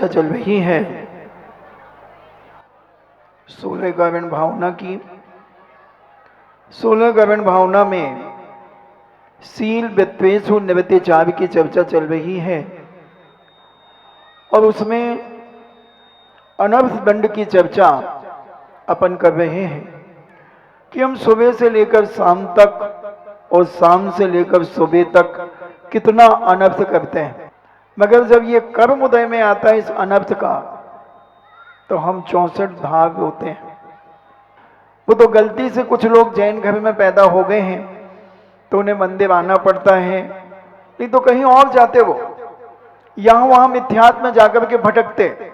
चर्चा चल रही है 16 कारण भावना की। 16 कारण भावना में शील वित्वेषु निवृत्तिचार की चर्चा चल रही है और उसमें अनर्थ दंड की चर्चा अपन कर रहे हैं कि हम सुबह से लेकर शाम तक और शाम से लेकर सुबह तक कितना अनर्थ करते हैं, मगर जब ये कर्म उदय में आता है इस अनर्थ का तो हम 64 भाग होते हैं। वो तो गलती से कुछ लोग जैन घर में पैदा हो गए हैं तो उन्हें मंदिर आना पड़ता है, नहीं तो कहीं और जाते वो यहां वहां मिथ्यात्व में जाकर के भटकते।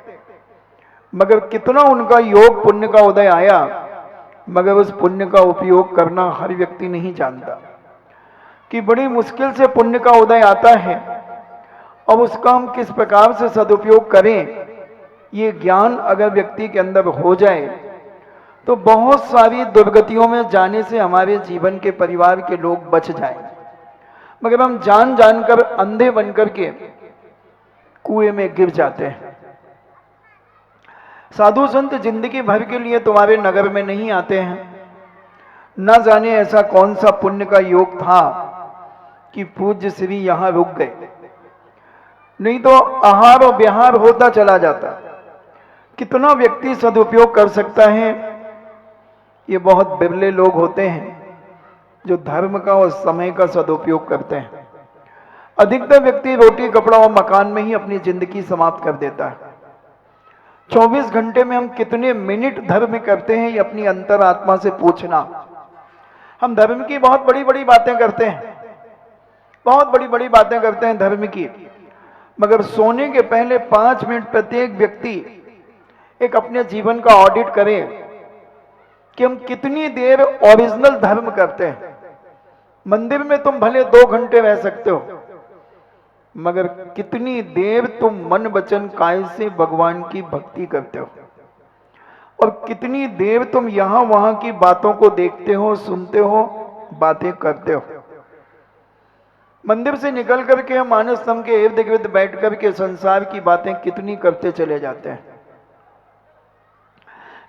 मगर कितना उनका योग पुण्य का उदय आया, मगर उस पुण्य का उपयोग करना हर व्यक्ति नहीं जानता कि बड़ी मुश्किल से पुण्य का उदय आता है। अब उसका हम किस प्रकार से सदुपयोग करें, ये ज्ञान अगर व्यक्ति के अंदर हो जाए तो बहुत सारी दुर्गतियों में जाने से हमारे जीवन के परिवार के लोग बच जाएं। मगर हम जान जानकर अंधे बनकर के कुएं में गिर जाते हैं। साधु संत जिंदगी भर के लिए तुम्हारे नगर में नहीं आते हैं। न जाने ऐसा कौन सा पुण्य का योग था कि पूज्य श्री यहां रुक गए, नहीं तो आहार और विहार होता चला जाता। कितना व्यक्ति सदुपयोग कर सकता है, ये बहुत बिरले लोग होते हैं जो धर्म का और समय का सदुपयोग करते हैं। अधिकतर व्यक्ति रोटी कपड़ा और मकान में ही अपनी जिंदगी समाप्त कर देता है। 24 घंटे में हम कितने मिनट धर्म करते हैं, ये अपनी अंतरात्मा से पूछना। हम धर्म की बहुत बड़ी बड़ी बातें करते हैं, बहुत बड़ी बड़ी बातें करते हैं धर्म की, मगर सोने के पहले 5 मिनट प्रत्येक व्यक्ति एक अपने जीवन का ऑडिट करे कि हम कितनी देर ओरिजिनल धर्म करते हैं। मंदिर में तुम भले 2 घंटे रह सकते हो, मगर कितनी देर तुम मन वचन काय से भगवान की भक्ति करते हो, और कितनी देर तुम यहां वहां की बातों को देखते हो, सुनते हो, बातें करते हो। मंदिर से निकल करके हम मानस स्तंभ के इर्द गिर्द बैठ करके संसार की बातें कितनी करते चले जाते हैं।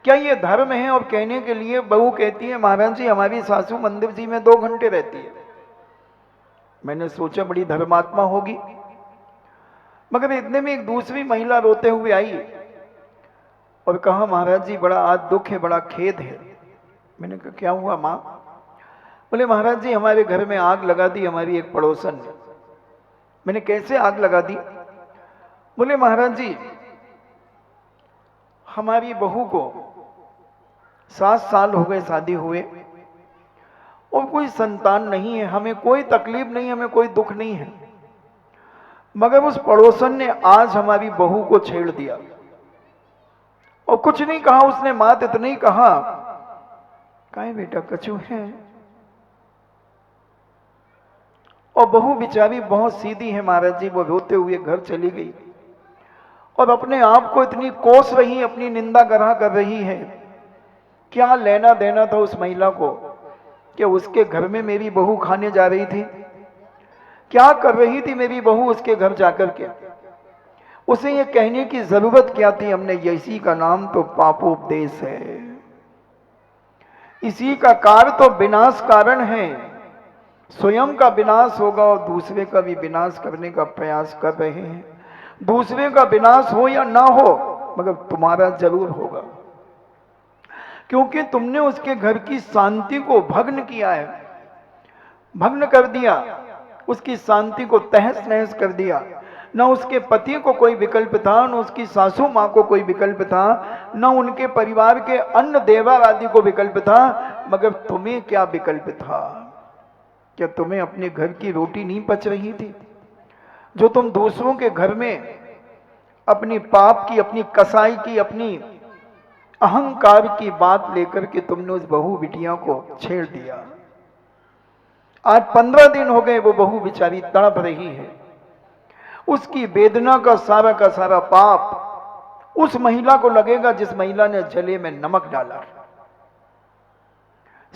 क्या ये धर्म है? और कहने के लिए बहू कहती है महाराज जी हमारी सासू मंदिर जी में 2 घंटे रहती है। मैंने सोचा बड़ी धर्मात्मा होगी, मगर इतने में एक दूसरी महिला रोते हुए आई और कहा महाराज जी बड़ा आज दुख है, बड़ा खेद है। मैंने कहा क्या हुआ मां? बोले महाराज जी हमारे घर में आग लगा दी हमारी एक पड़ोसन ने। मैंने कैसे आग लगा दी? बोले महाराज जी हमारी बहू को 7 साल हो गए शादी हुए और कोई संतान नहीं है, हमें कोई तकलीफ नहीं, हमें कोई दुख नहीं है, मगर उस पड़ोसन ने आज हमारी बहू को छेड़ दिया और कुछ नहीं कहा उसने, मात इतना ही कहा काहे बेटा कछु है। और बहू बेचारी बहुत सीधी है महाराज जी, वो रोते हुए घर चली गई और अपने आप को इतनी कोस रही, अपनी निंदा ग्रह कर रही है। क्या लेना देना था उस महिला को कि उसके घर में मेरी बहू खाने जा रही थी? क्या कर रही थी मेरी बहू उसके घर जाकर के? उसे ये कहने की जरूरत क्या थी हमने इसी का नाम तो पापोपदेश है, इसी का कार्य तो विनाश कारण है। स्वयं का विनाश होगा और दूसरे का भी विनाश करने का प्रयास कर रहे हैं। दूसरे का विनाश हो या ना हो, मगर तुम्हारा जरूर होगा, क्योंकि तुमने उसके घर की शांति को भग्न किया है, भग्न कर दिया, उसकी शांति को तहस नहस कर दिया। न उसके पति को कोई विकल्प था, न उसकी सासू मां को कोई विकल्प था, न उनके परिवार के अन्य देवर आदि को विकल्प था, मगर तुम्हें क्या विकल्प था? क्या तुम्हें अपने घर की रोटी नहीं पच रही थी? जो तुम दूसरों के घर में अपनी पाप की, अपनी कसाई की, अपनी अहंकार की बात लेकर के तुमने उस बहू बिटिया को छेड़ दिया। आज 15 दिन हो गए वो बहू बेचारी तड़प रही है। उसकी वेदना का सारा पाप उस महिला को लगेगा जिस महिला ने जले में नमक डाला।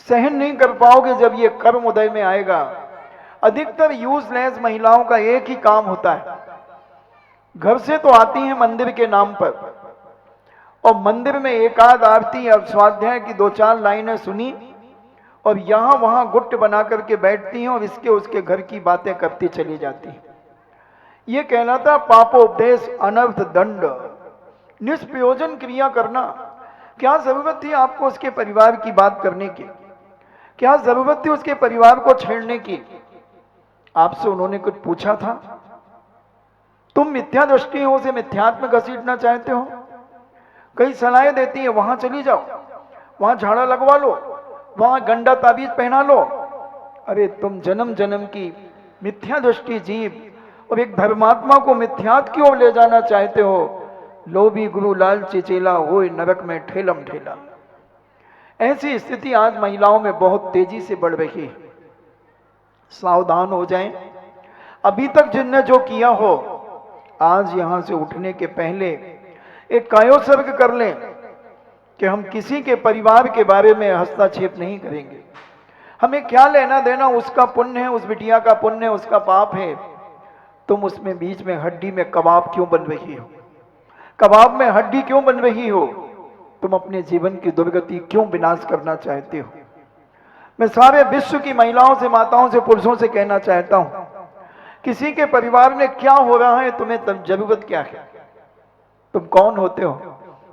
सहन नहीं कर पाओगे जब ये कर्म उदय में आएगा। अधिकतर यूजलेस महिलाओं का एक ही काम होता है, घर से तो आती हैं मंदिर के नाम पर, और मंदिर में एक आध आरती और स्वाध्याय की 2-4 लाइनें सुनी और यहां वहां गुट्ट बना करके बैठती हैं और इसके उसके घर की बातें करती चली जाती हैं। यह कहलाता पापोपदेश अनर्थ दंड, निष्प्रयोजन क्रिया करना। क्या जरूरत थी आपको उसके परिवार की बात करने की? क्या जरूरत थी उसके परिवार को छेड़ने की? आपसे उन्होंने कुछ पूछा था? तुम मिथ्या दृष्टि हो से मिथ्यात्व में घसीटना चाहते हो। कई सलाहें देती है, वहां चली जाओ, वहां झाड़ा लगवा लो, वहां गंडा ताबीज पहना लो। अरे तुम जन्म जन्म की मिथ्या दृष्टि जीव और एक धर्मात्मा को मिथ्यात की ओर ले जाना चाहते हो। लोभी गुरु लालची चेला होए नरक में ठेलम ठेला। ऐसी स्थिति आज महिलाओं में बहुत तेजी से बढ़ रही है। सावधान हो जाएं। अभी तक जिनने जो किया हो, आज यहां से उठने के पहले एक कायोसर्ग कर लें कि हम किसी के परिवार के बारे में हस्तक्षेप नहीं करेंगे। हमें क्या लेना देना, उसका पुण्य है, उस बिटिया का पुण्य है, उसका पाप है। तुम उसमें बीच में हड्डी में कबाब क्यों बन रही हो? कबाब में हड्डी क्यों बन रही हो? तुम अपने जीवन की दुर्गति क्यों विनाश करना चाहते हो? मैं सारे विश्व की महिलाओं से, माताओं से, पुरुषों से कहना चाहता हूं, किसी के परिवार में क्या हो रहा है, तुम्हें तब जरूरत क्या है? तुम कौन होते हो?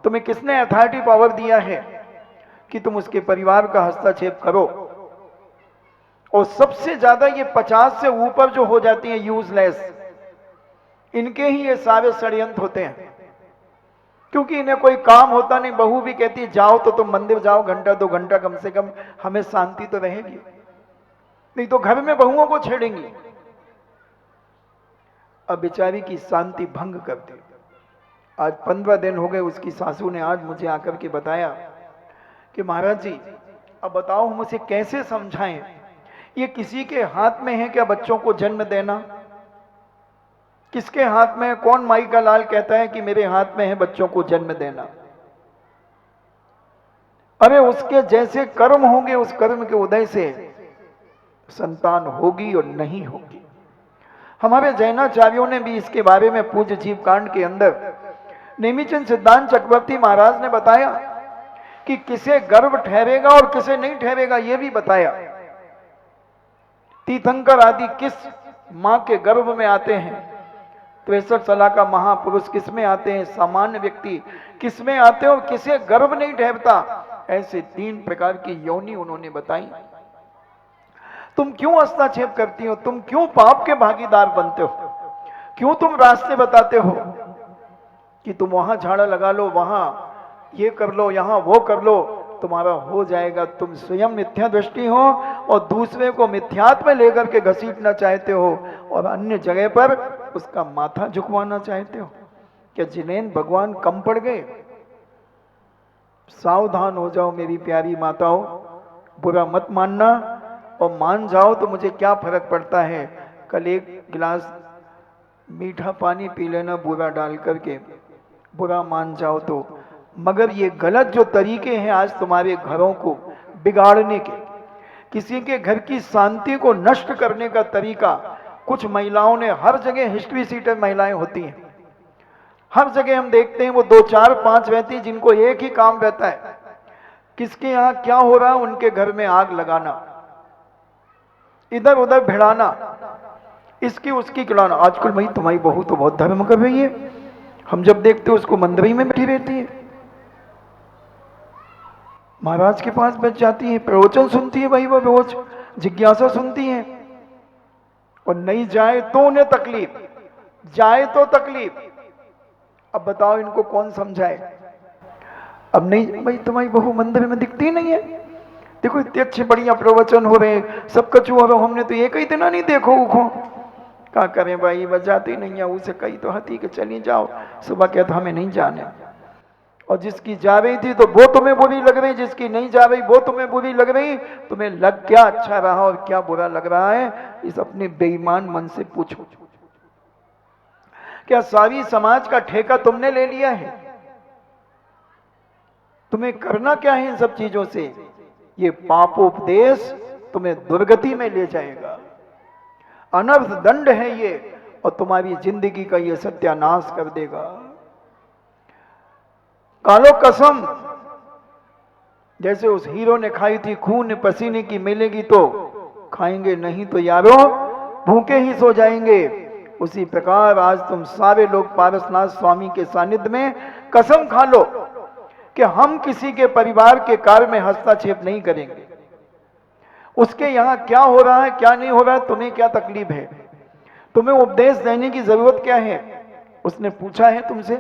तुम्हें किसने अथॉरिटी पावर दिया है कि तुम उसके परिवार का हस्तक्षेप करो? और सबसे ज्यादा ये 50 से ऊपर जो हो जाती हैं यूजलेस, इनके ही ये सारे षड्यंत्र होते हैं। क्योंकि इन्हें कोई काम होता नहीं। बहू भी कहती है जाओ तो तुम मंदिर जाओ, घंटा 2 घंटा कम से कम, हमें शांति तो रहेगी, नहीं तो घर में बहुओं को छेड़ेंगी। अब बेचारी की शांति भंग कर दी। आज 15 दिन हो गए, उसकी सासू ने आज मुझे आकर के बताया कि महाराज जी अब बताओ हम उसे कैसे समझाएं, ये किसी के हाथ में है क्या बच्चों को जन्म देना? किसके हाथ में? कौन माई का लाल कहता है कि मेरे हाथ में है बच्चों को जन्म देना? अरे उसके जैसे कर्म होंगे, उस कर्म के उदय से संतान होगी और नहीं होगी। हमारे जैनाचार्यों ने भी इसके बारे में पूज्य जीव कांड के अंदर नेमिचंद सिद्धांत चक्रवर्ती महाराज ने बताया कि किसे गर्भ ठहरेगा और किसे नहीं ठहरेगा, यह भी बताया। तीर्थंकर आदि किस मां के गर्भ में आते हैं, 63 साल का महापुरुष किस में आते हैं, सामान्य व्यक्ति किस में आते हैं, और किसे गर्भ नहीं ठहरता। ऐसे 3 प्रकार की योनि उन्होंने बताई। तुम क्यों हस्तक्षेप करती हो? तुम क्यों पाप के भागीदार बनते हो? क्यों तुम रास्ते बताते हो कि तुम वहां झाड़ा लगा लो, वहां ये कर लो, यहां वो कर लो, तुम्हारा हो जाएगा? तुम स्वयं मिथ्या दृष्टि हो और दूसरे को मिथ्यात्व में लेकर के घसीटना चाहते हो और अन्य जगह पर उसका माथा झुकवाना चाहते हो। क्या जिनेन भगवान कम पड़ गए? सावधान हो जाओ मेरी प्यारी माताओं, बुरा मत मानना, और मान जाओ तो मुझे क्या फर्क पड़ता है। कल 1 गिलास मीठा पानी पी लेना बुरा डाल करके, बुरा मान जाओ तो। मगर ये गलत जो तरीके हैं आज तुम्हारे घरों को बिगाड़ने के, किसी के घर की शांति को नष्ट करने का तरीका कुछ महिलाओं ने, हर जगह हिस्ट्री सीटर महिलाएं होती हैं, हर जगह हम देखते हैं वो 2, 4, 5 रहती, जिनको एक ही काम रहता है, किसके यहां क्या हो रहा है उनके घर में आग लगाना, इधर उधर भिड़ाना, इसकी उसकी खिलाना। आजकल भाई तुम्हारी बहू तो बहुत धर्म कर रही है, हम जब देखते हैं उसको मंदिर में बैठी रहती है, महाराज के पास बैठ जाती है, प्रवचन सुनती है भाई, वो रोज जिज्ञासा सुनती है, और नहीं जाए तो उन्हें तकलीफ, जाए तो तकलीफ। अब बताओ इनको कौन समझाए? अब नहीं भाई तुम्हारी बहू मंदिर में दिखती नहीं है, देखो इतने अच्छे बढ़िया प्रवचन हो रहे, सब कछु हो रहा, हमने तो एक ही दिन नहीं देखो उखो। क्या करें भाई, बजाती नहीं है, उसे कही तो हती कि चली जाओ, सुबह कहता हमें नहीं जाने। और जिसकी जा रही थी तो वो तुम्हें बुरी लग रही, जिसकी नहीं जा रही वो तुम्हें बुरी लग रही। तुम्हें लग क्या अच्छा रहा और क्या बुरा लग रहा है, इस अपने बेईमान मन से पूछो। क्या सारी समाज का ठेका तुमने ले लिया है? तुम्हें करना क्या है इन सब चीजों से? ये पापोपदेश तुम्हें दुर्गति में ले जाएगा, अनर्थ दंड है ये, और तुम्हारी जिंदगी का ये सत्यानाश कर देगा। कालो कसम, जैसे उस हीरो ने खाई थी खून पसीने की, मिलेगी तो खाएंगे, नहीं तो यारो भूखे ही सो जाएंगे। उसी प्रकार आज तुम सारे लोग पारसनाथ स्वामी के सानिध्य में कसम खा लो कि हम किसी के परिवार के कार्य में हस्तक्षेप नहीं करेंगे। उसके यहां क्या हो रहा है क्या नहीं हो रहा है तुम्हें क्या तकलीफ है? तुम्हें उपदेश देने की जरूरत क्या है? उसने पूछा है तुमसे?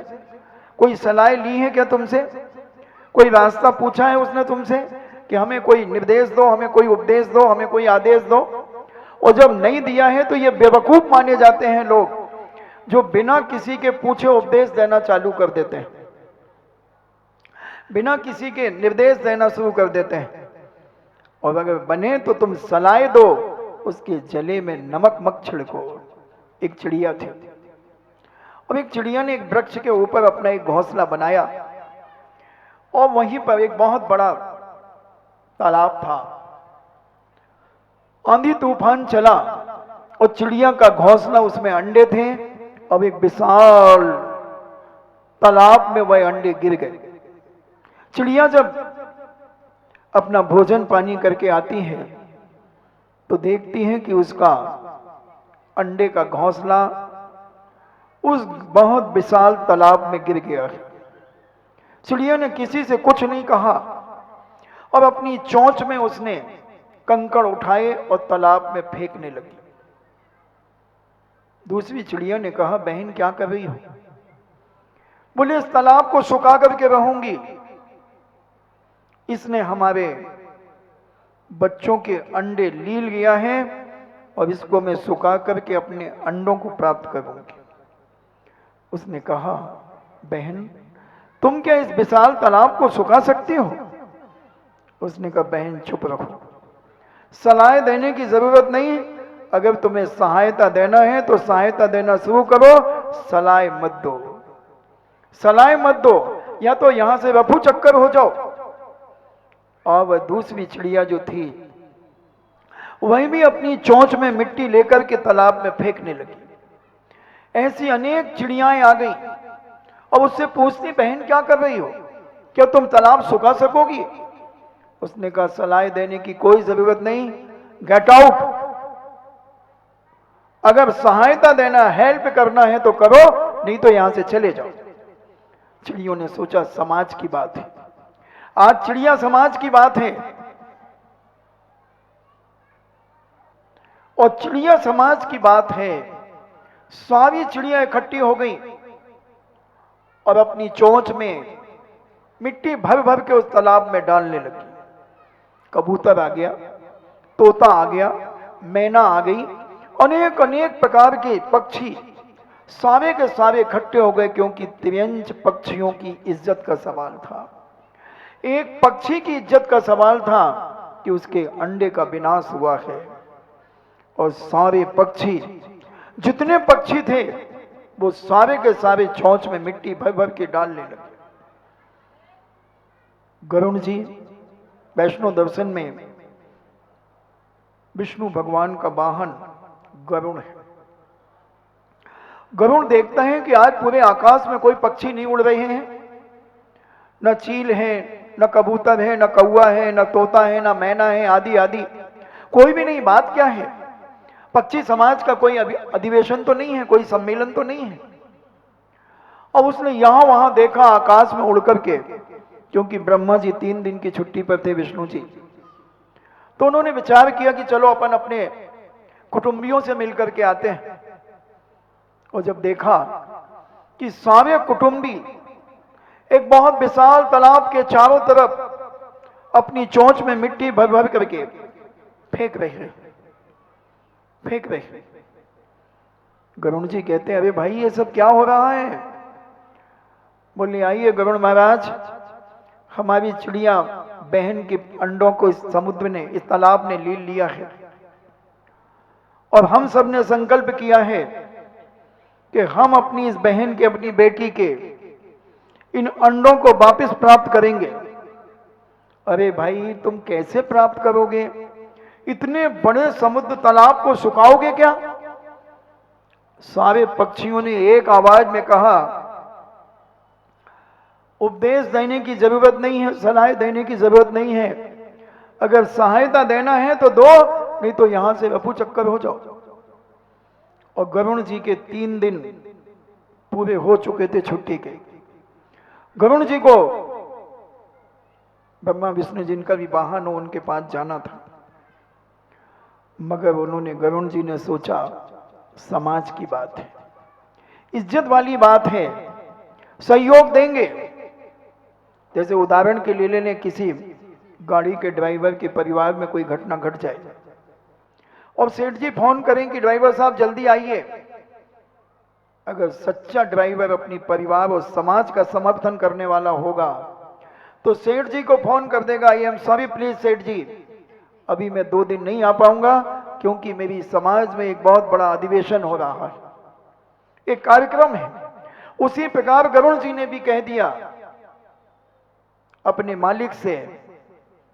कोई सलाह ली है क्या तुमसे? कोई रास्ता पूछा है उसने तुमसे कि हमें कोई निर्देश दो, हमें कोई उपदेश दो, हमें कोई आदेश दो? और जब नहीं दिया है तो ये बेवकूफ माने जाते हैं लोग जो बिना किसी के पूछे उपदेश देना चालू कर देते हैं, बिना किसी के निर्देश देना शुरू कर देते हैं। और अगर बने तो तुम सलाह दो, उसके जले में नमक मत छिड़को। एक चिड़िया थी, और एक चिड़िया ने एक वृक्ष के ऊपर अपना एक घोंसला बनाया, और वहीं पर एक बहुत बड़ा तालाब था। आंधी तूफान चला और चिड़िया का घोंसला, उसमें अंडे थे, अब एक विशाल तालाब में वह अंडे गिर गए। चिड़िया जब अपना भोजन पानी करके आती है तो देखती है कि उसका अंडे का घोंसला उस बहुत विशाल तालाब में गिर गया है। चिड़िया ने किसी से कुछ नहीं कहा और अपनी चोंच में उसने कंकड़ उठाए और तालाब में फेंकने लगी। दूसरी चिड़िया ने कहा, बहन क्या कर रही हो? बोले, इस तालाब को सुखा करके रहूंगी। इसने हमारे बच्चों के अंडे लील गया है और इसको मैं सुखा करके अपने अंडों को प्राप्त करूंगी। उसने कहा, बहन तुम क्या इस विशाल तालाब को सुखा सकती हो? उसने कहा, बहन चुप रहो, सलाह देने की जरूरत नहीं। अगर तुम्हें सहायता देना है तो सहायता देना शुरू करो, सलाह मत दो, सलाह मत दो, या तो यहां से रफू चक्कर हो जाओ। और वह दूसरी चिड़िया जो थी वही भी अपनी चोंच में मिट्टी लेकर के तालाब में फेंकने लगी। ऐसी अनेक चिड़ियाएं आ गई और उससे पूछती, बहन क्या कर रही हो? क्या तुम तालाब सुखा सकोगी? उसने कहा, सलाह देने की कोई जरूरत नहीं, गेट आउट। अगर सहायता देना, हेल्प करना है तो करो, नहीं तो यहां से चले जाओ। चिड़ियों ने सोचा समाज की बात है, आज चिड़िया समाज की बात है, और चिड़िया समाज की बात है। सारी चिड़िया इकट्ठी हो गई और अपनी चोंच में मिट्टी भर भर के उस तालाब में डालने लगी। कबूतर आ गया, तोता आ गया, मैना आ गई, अनेक अनेक प्रकार के पक्षी सारे के सारे इकट्ठे हो गए, क्योंकि त्रियंच पक्षियों की इज्जत का सवाल था। एक पक्षी की इज्जत का सवाल था कि उसके अंडे का विनाश हुआ है, और सारे पक्षी, जितने पक्षी थे वो सारे के सारे चोंच में मिट्टी भर भर के डालने लगे। गरुण जी वैष्णो दर्शन में विष्णु भगवान का वाहन गरुण है। गरुण देखता है कि आज पूरे आकाश में कोई पक्षी नहीं उड़ रहे हैं, न चील है, न कबूतर है, न कौवा है, न तोता है, न मैना है, आदि आदि कोई भी नहीं। बात क्या है? पक्षी समाज का कोई अधिवेशन तो नहीं है, कोई सम्मेलन तो नहीं है। और उसने यहां वहां देखा आकाश में उड़ करके, क्योंकि ब्रह्मा जी 3 दिन की छुट्टी पर थे, विष्णु जी, तो उन्होंने विचार किया कि चलो अपन अपने कुटुंबियों से मिलकर के आते हैं। और जब देखा कि सारे कुटुंबी एक बहुत विशाल तालाब के चारों तरफ अपनी चोंच में मिट्टी भर भर करके फेंक रहे हैं। गरुण जी कहते हैं, अरे भाई ये सब क्या हो रहा है? बोले, आइए गरुण महाराज, हमारी चिड़िया बहन के अंडों को इस समुद्र ने, इस तालाब ने ले लिया है, और हम सब ने संकल्प किया है कि हम अपनी इस बहन के, अपनी बेटी के इन अंडों को वापस प्राप्त करेंगे। अरे भाई तुम कैसे प्राप्त करोगे? इतने बड़े समुद्र तालाब को सुखाओगे क्या? सारे पक्षियों ने एक आवाज में कहा, उपदेश देने की जरूरत नहीं है, सलाह देने की जरूरत नहीं है, अगर सहायता देना है तो दो, नहीं तो यहां से रफू चक्कर हो जाओ। और गरुण जी के 3 दिन पूरे हो चुके थे छुट्टी के। गरुण जी को ब्रह्मा विष्णु जिनका भी वाहन हो उनके पास जाना था, मगर उन्होंने, गरुण जी ने सोचा समाज की बात है, इज्जत वाली बात है, सहयोग देंगे। जैसे उदाहरण के लिए लेने, किसी गाड़ी के ड्राइवर के परिवार में कोई घटना घट जाए और सेठ जी फोन करें कि ड्राइवर साहब जल्दी आइए। अगर सच्चा ड्राइवर अपनी परिवार और समाज का समर्थन करने वाला होगा तो सेठ जी को फोन कर देगा, आई एम सॉरी प्लीज सेठ जी, अभी मैं 2 दिन नहीं आ पाऊंगा क्योंकि मेरी समाज में एक बहुत बड़ा अधिवेशन हो रहा है, एक कार्यक्रम है। उसी प्रकार गरुण जी ने भी कह दिया अपने मालिक से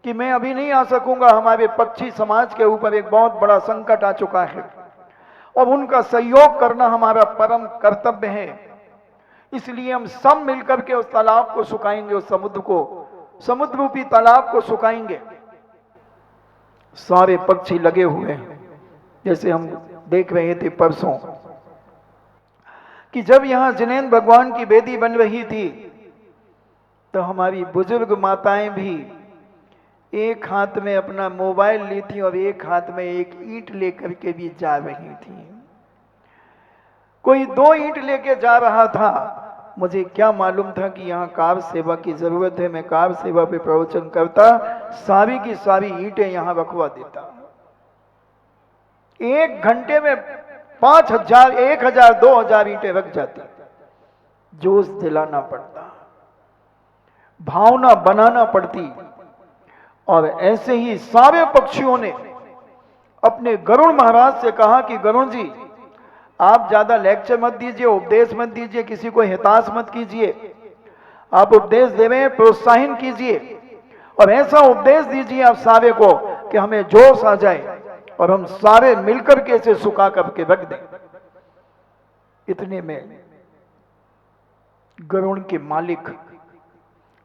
कि मैं अभी नहीं आ सकूंगा, हमारे पक्षी समाज के ऊपर एक बहुत बड़ा संकट आ चुका है और उनका सहयोग करना हमारा परम कर्तव्य है, इसलिए हम सब मिलकर के उस तालाब को सुखाएंगे, उस समुद्र को, समुद्र रूपी तालाब को सुखाएंगे। सारे पक्षी लगे हुए हैं। जैसे हम देख रहे थे परसों कि जब यहां जिनेंद्र भगवान की वेदी बन रही थी तो हमारी बुजुर्ग माताएं भी एक हाथ में अपना मोबाइल ली थी और एक हाथ में एक ईंट लेकर के भी जा रही थी। कोई 2 ईंट लेके जा रहा था, मुझे क्या मालूम था कि यहाँ कार सेवा की जरूरत है, मैं कार सेवा पे प्रवचन करता, सारी की सारी ईंटें यहाँ रखवा देता। 1 घंटे में 5000, 1000, 2000 ईंटें रख जाती। जोश दिलाना पड़ता, भावना बनाना पड़ती। और ऐसे ही सारे पक्षियों ने अपने गरुण महाराज से कहा कि गरुण जी, आप ज्यादा लेक्चर मत दीजिए, उपदेश मत दीजिए, किसी को हिताश मत कीजिए, आप उपदेश दे रहे हैं, प्रोत्साहन कीजिए और ऐसा उपदेश दीजिए आप सारे को कि हमें जोश आ जाए और हम सारे मिलकर के इसे सुखा करके रख दें। इतने में गरुण के मालिक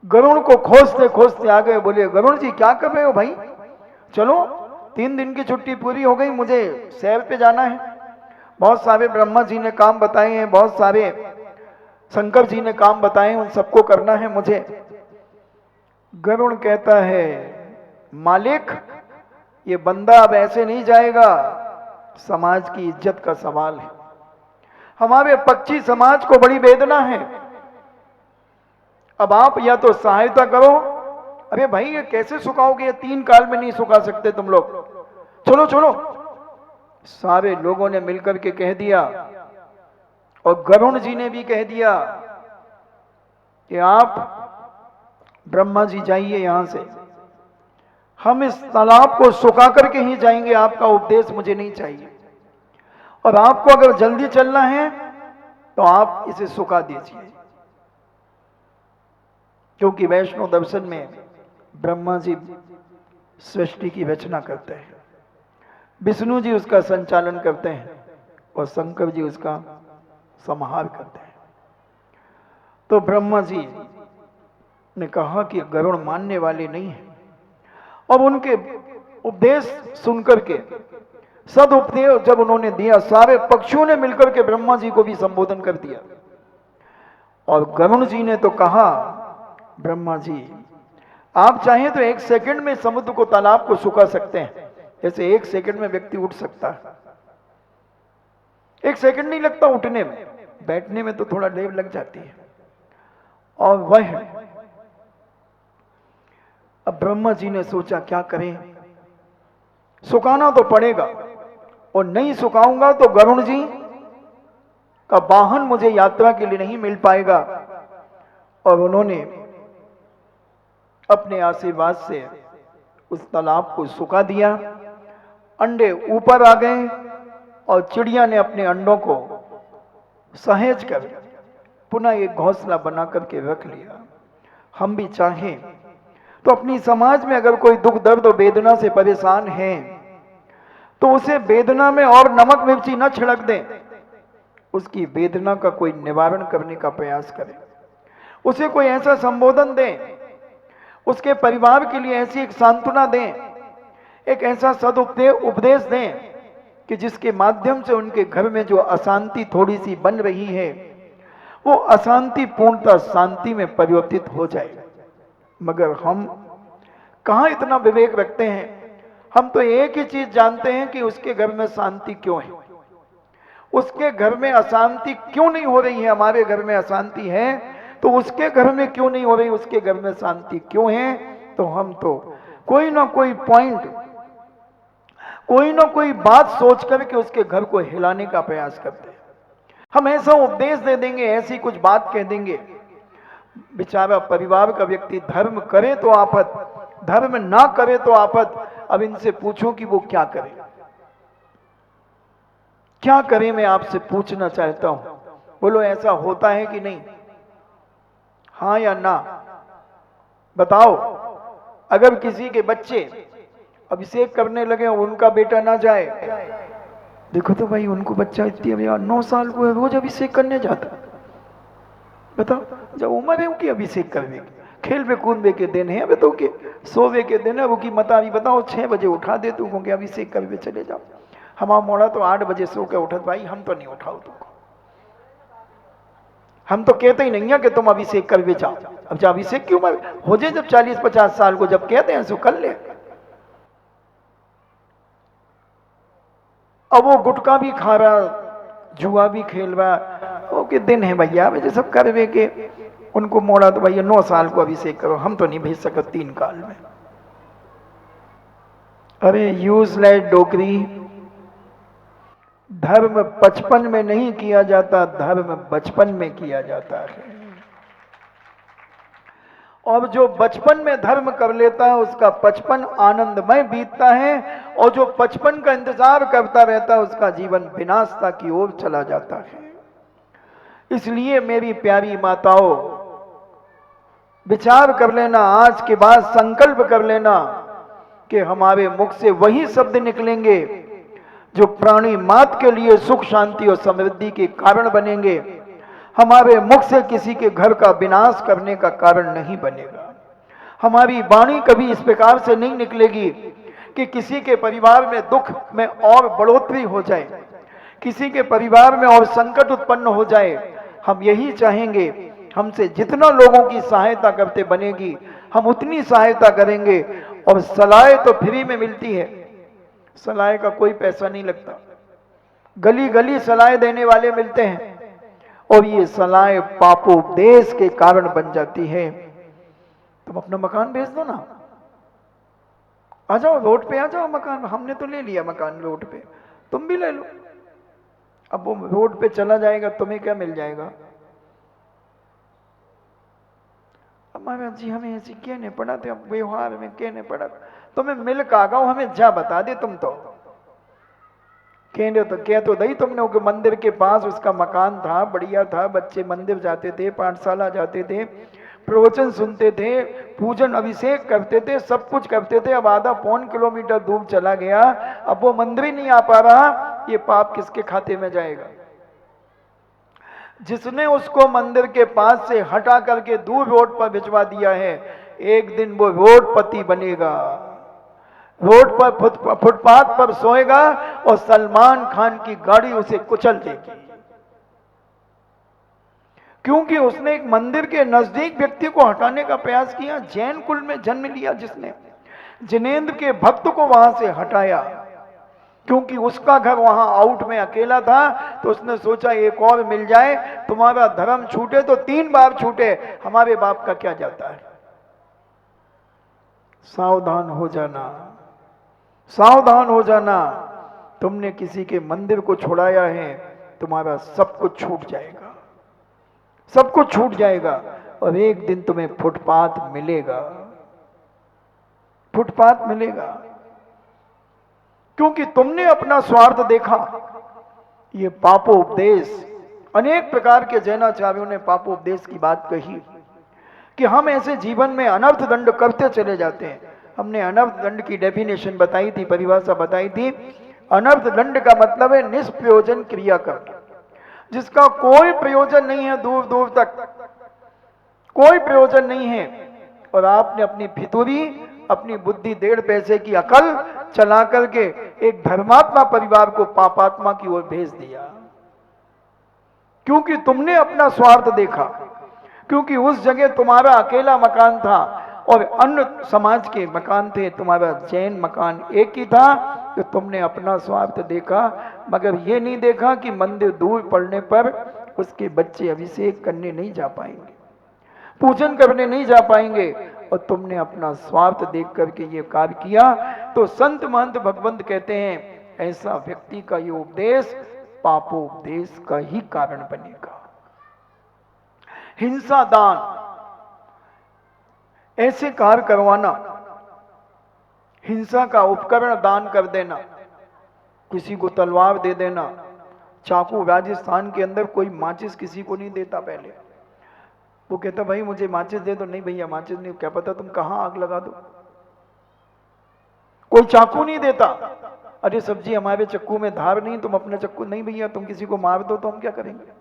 गरुण को खोजते खोजते आ गए। बोले, गरुण जी क्या कर रहे हो भाई, चलो 3 दिन की छुट्टी पूरी हो गई, मुझे सैर पे जाना है, बहुत सारे ब्रह्मा जी ने काम बताए हैं, बहुत सारे शंकर जी ने काम बताए हैं, उन सबको करना है मुझे। गरुण कहता है, मालिक ये बंदा अब ऐसे नहीं जाएगा, समाज की इज्जत का सवाल है, हमारे पक्षी समाज को बड़ी वेदना है, अब आप या तो सहायता करो। अरे भाई ये कैसे सुखाओगे, 3 काल में नहीं सुखा सकते तुम लोग, चलो चलो। सारे लोगों ने मिलकर के कह दिया और गरुण जी ने भी कह दिया कि आप ब्रह्मा जी जाइए यहां से, हम इस तालाब को सुखा करके ही जाएंगे, आपका उपदेश मुझे नहीं चाहिए, और आपको अगर जल्दी चलना है तो आप इसे सुखा दीजिए। क्योंकि वैष्णव दर्शन में ब्रह्मा जी सृष्टि की रचना करते हैं, विष्णु जी उसका संचालन करते हैं और शंकर जी उसका संहार करते हैं। तो ब्रह्मा जी ने कहा कि गरुण मानने वाले नहीं है, और उनके उपदेश सुनकर के सदुपदेश जब उन्होंने दिया, सारे पक्षियों ने मिलकर के ब्रह्मा जी को भी संबोधन कर दिया। और गरुण जी ने तो कहा, ब्रह्मा जी आप चाहें तो 1 सेकंड में समुद्र को, तालाब को सुखा सकते हैं, जैसे 1 सेकंड में व्यक्ति उठ सकता है। 1 सेकंड नहीं लगता उठने में, बैठने में तो थोड़ा देर लग जाती है। और वह अब ब्रह्मा जी ने सोचा क्या करें, सुखाना तो पड़ेगा, और नहीं सुखाऊंगा तो गरुण जी का वाहन मुझे यात्रा के लिए नहीं मिल पाएगा। और उन्होंने अपने आशीर्वाद से उस तालाब को सुखा दिया। अंडे ऊपर आ गए और चिड़िया ने अपने अंडों को सहेज कर पुनः एक घोंसला बना करके रख लिया। हम भी चाहें तो अपनी समाज में अगर कोई दुख दर्द और वेदना से परेशान है तो उसे वेदना में और नमक मिर्ची न छिड़क दें, उसकी वेदना का कोई निवारण करने का प्रयास करें, उसे कोई ऐसा संबोधन दें, उसके परिवार के लिए ऐसी एक सांत्वना दें, एक ऐसा उपदेश दें कि जिसके माध्यम से उनके घर में जो अशांति थोड़ी सी बन रही है वो अशांति पूर्णतः शांति में परिवर्तित हो जाए। मगर हम कहाँ इतना विवेक रखते हैं? हम तो एक ही चीज जानते हैं कि उसके घर में शांति क्यों है, उसके घर में अशांति क्यों नहीं हो रही है। हमारे घर में अशांति है तो उसके घर में क्यों नहीं हो रही, उसके घर में शांति क्यों है? तो हम तो कोई ना कोई पॉइंट, कोई ना कोई बात सोच करके उसके घर को हिलाने का प्रयास करते हैं। हम ऐसा उपदेश दे देंगे, ऐसी कुछ बात कह देंगे, बेचारा परिवार का व्यक्ति धर्म करे तो आफत, धर्म ना करे तो आफत। अब इनसे पूछो कि वो क्या करें, क्या करें? मैं आपसे पूछना चाहता हूं, बोलो ऐसा होता है कि नहीं? हाँ या ना बताओ। अगर किसी के बच्चे अभिषेक करने लगे और उनका बेटा ना जाए, देखो तो भाई उनको बच्चा इतनी 9 साल को है, रोज अभिषेक करने जाता। बताओ, जब उम्र है उनकी अभिषेक करने की, खेलवे कूदवे के दिन है, अब तो के सोवे के दिन है, वो की मता भी बताओ 6 बजे उठा दे तू क्योंकि अभिषेक करवे चले जाओ। हमारा मोड़ा तो 8 बजे सो के उठत, भाई हम तो नहीं उठाओ तुमको, हम तो कहते ही नहीं है कि तुम अभिषेक करवे जाओ। अब जब अभिषेक की उम्र हो जाए, जब 40-50 साल को जब कहते हैं सो कर ले। अब वो गुटखा भी खा रहा, जुआ भी खेल रहा, वो के दिन है भैया, वैसे सब करवे के उनको मोड़ा तो भैया 9 साल को अभिषेक करो, हम तो नहीं भेज सकते 3 काल में। अरे यूजलेस डोकरी, धर्म 55 में नहीं किया जाता, धर्म बचपन में किया जाता है। और जो बचपन में धर्म कर लेता है उसका 55 आनंदमय बीतता है, और जो 55 का इंतजार करता रहता है उसका जीवन विनाशता की ओर चला जाता है। इसलिए मेरी प्यारी माताओं, विचार कर लेना, आज के बाद संकल्प कर लेना कि हमारे मुख से वही शब्द निकलेंगे जो प्राणी मात्र के लिए सुख शांति और समृद्धि के कारण बनेंगे। हमारे मुख से किसी के घर का विनाश करने का कारण नहीं बनेगा। हमारी वाणी कभी इस प्रकार से नहीं निकलेगी कि किसी के परिवार में दुख में और बढ़ोतरी हो जाए, किसी के परिवार में और संकट उत्पन्न हो जाए। हम यही चाहेंगे, हमसे जितना लोगों की सहायता करते बनेगी हम उतनी सहायता करेंगे। और सलाह तो फ्री में मिलती है, सलाह का कोई पैसा नहीं लगता, गली गली सलाह देने वाले मिलते हैं, और ये सलाह पापोपदेश के कारण बन जाती है। तुम अपना मकान बेच दो ना, आ जाओ रोड पे, आ जाओ मकान, हमने तो ले लिया मकान रोड पे, तुम भी ले लो। अब वो रोड पे चला जाएगा, तुम्हें क्या मिल जाएगा? महाराज जी हमें ऐसी कहने पड़ा थे, अब व्यवहार में कहने पड़ा, तुम्हें मिल का गाओ, हमें जा बता दे। तुम तो कहने तो कह तो दई तुमने कि मंदिर के पास उसका मकान था, बढ़िया था, बच्चे मंदिर जाते थे, पाठशाला जाते थे, प्रवचन सुनते थे, पूजन अभिषेक करते थे, सब कुछ करते थे। अब आधा पौन किलोमीटर दूर चला गया, अब वो मंदिर ही नहीं आ पा रहा, ये पाप किसके खाते में जाएगा? जिसने उसको मंदिर के पास से हटा करके दूर रोड पर भिजवा दिया है, एक दिन वो रोडपति बनेगा, रोड पर फुटपाथ पर सोएगा और सलमान खान की गाड़ी उसे कुचल देगी, क्योंकि उसने एक मंदिर के नजदीक व्यक्ति को हटाने का प्रयास किया। जैन कुल में जन्म लिया जिसने, जिनेंद्र के भक्त को वहां से हटाया, क्योंकि उसका घर वहां आउट में अकेला था, तो उसने सोचा एक और मिल जाए, तुम्हारा धर्म छूटे तो 3 बार छूटे, हमारे बाप का क्या जाता है। सावधान हो जाना, सावधान हो जाना, तुमने किसी के मंदिर को छुड़ाया है, तुम्हारा सब कुछ छूट जाएगा, सब कुछ छूट जाएगा, और एक दिन तुम्हें फुटपाथ मिलेगा, फुटपाथ मिलेगा, क्योंकि तुमने अपना स्वार्थ देखा। ये पापोपदेश, अनेक प्रकार के जैनाचार्यों ने पापोपदेश की बात कही कि हम ऐसे जीवन में अनर्थ दंड करते चले जाते हैं। हमने अनर्थ दंड की डेफिनेशन बताई थी, परिभाषा बताई थी। अनर्थ दंड का मतलब है निष्प्रयोजन क्रिया करना। जिसका कोई प्रयोजन नहीं है, दूर दूर तक कोई प्रयोजन नहीं है, और आपने अपनी फितूरी, अपनी बुद्धि, 1.5 पैसे की अकल चला करके एक धर्मात्मा परिवार को पापात्मा की ओर भेज दिया, क्योंकि तुमने अपना स्वार्थ देखा, क्योंकि उस जगह तुम्हारा अकेला मकान था और अन्य समाज के मकान थे, तुम्हारा जैन मकान एक ही था, तो तुमने अपना स्वार्थ देखा, मगर ये नहीं देखा कि मंदिर दूर पड़ने पर उसके बच्चे अभिषेक करने नहीं जा पाएंगे, पूजन करने नहीं जा पाएंगे, और तुमने अपना स्वार्थ देख करके ये कार्य किया। तो संत महंत भगवंत कहते हैं ऐसा व्यक्ति का ये उपदेश पापोपदेश का ही कारण बनेगा। हिंसा दान, ऐसे कार्य करवाना, हिंसा का उपकरण दान कर देना, किसी को तलवार दे देना, चाकू, राजस्थान के अंदर कोई माचिस किसी को नहीं देता पहले, वो कहता भाई मुझे माचिस दे दो, नहीं भैया माचिस नहीं, क्या पता तुम कहां आग लगा दो। कोई चाकू नहीं देता, अरे सब्जी हमारे चक्कू में धार नहीं, तुम अपना चक्कू, नहीं भैया तुम किसी को मार दो तो हम क्या करेंगे।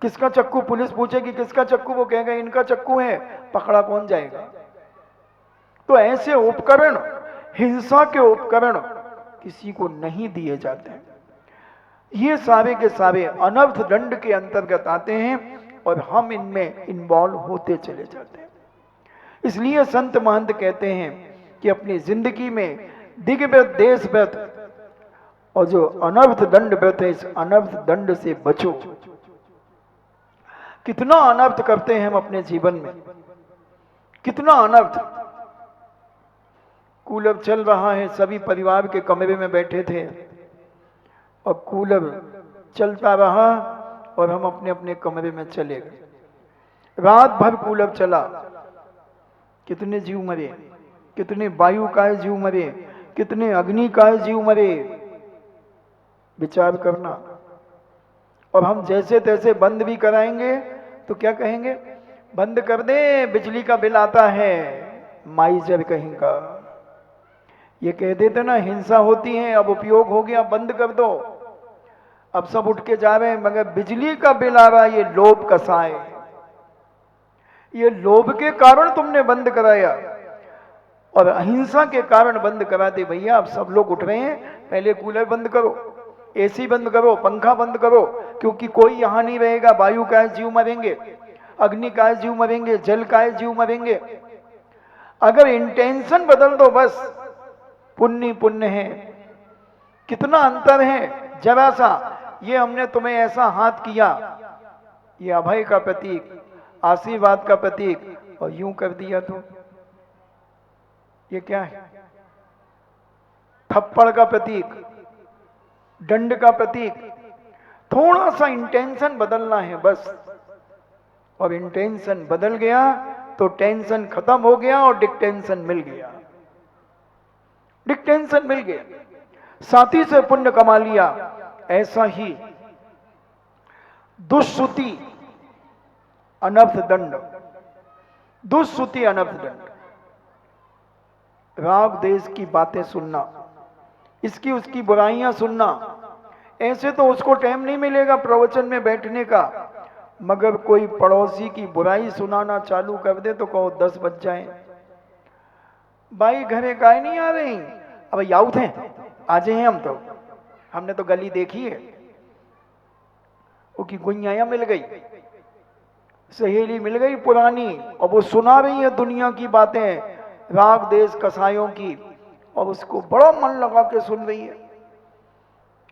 किसका चक्कू, पुलिस पूछेगी किसका चक्कू, वो कहेगा इनका चक्कू है, पकड़ा कौन जाएगा। तो ऐसे उपकरण, हिंसा के उपकरण किसी को नहीं दिए जाते हैं। ये सारे के सारे अनर्थ दंड के अंतर्गत आते हैं और हम इनमें इन्वॉल्व होते चले जाते हैं। इसलिए संत महंत कहते हैं कि अपनी जिंदगी में दिग्व्रत, देशव्रत और जो अनर्थ दंड व्रत है, इस अनर्थ दंड से बचो। कितना अनर्थ करते हैं हम अपने जीवन में, कितना अनर्थ। कूलर चल रहा है, सभी परिवार के कमरे में बैठे थे और कूलर चलता रहा और हम अपने अपने कमरे में चले गए। रात भर कूलर चला, कितने जीव मरे, कितने वायु काय जीव मरे, कितने अग्नि काय जीव मरे, विचार करना। और हम जैसे तैसे बंद भी कराएंगे तो क्या कहेंगे, बंद कर दे बिजली का बिल आता है, माइजर कहेंगा। ये कह देते ना हिंसा होती है, अब उपयोग हो गया बंद कर दो, अब सब उठ के जा रहे हैं, मगर बिजली का बिल आ रहा है, ये लोभ कसाए, ये लोभ के कारण तुमने बंद कराया और अहिंसा के कारण बंद करा दे। भैया अब सब लोग उठ रहे हैं, पहले कूलर बंद करो, एसी बंद करो, पंखा बंद करो, क्योंकि कोई यहां नहीं रहेगा, वायु का जीव मरेंगे, अग्नि का जीव मरेंगे, जल का जीव मरेंगे। अगर इंटेंशन बदल दो बस, पुण्य पुण्य है। कितना अंतर है, जरा सा, ये हमने तुम्हें ऐसा हाथ किया, ये अभय का प्रतीक, आशीर्वाद का प्रतीक, और यूं कर दिया तो ये क्या है, थप्पड़ का प्रतीक, दंड का प्रतीक। थोड़ा सा इंटेंशन बदलना है बस, और इंटेंशन बदल गया तो टेंशन खत्म हो गया और डिक्टेंशन मिल गया, डिक्टेंशन मिल गया, साथी से पुण्य कमा लिया। ऐसा ही दुष्श्रुति अनर्थ दंड, दुष्श्रुति अनर्थ दंड, राग देश की बातें सुनना, इसकी उसकी बुराइयां सुनना। ऐसे तो उसको टाइम नहीं मिलेगा प्रवचन में बैठने का, मगर कोई पड़ोसी की बुराई सुनाना चालू कर दे तो कहो 10 बज जाए, भाई घरे काहे नहीं आ रही, अब याउथ हैं, आज हैं हम तो, हमने तो गली देखी है, वो की गुइयाया मिल गई, सहेली मिल गई पुरानी, और वो सुना रही है दुनिया की बातें, राग देश कसायों की, और उसको बड़ा मन लगा के सुन रही है।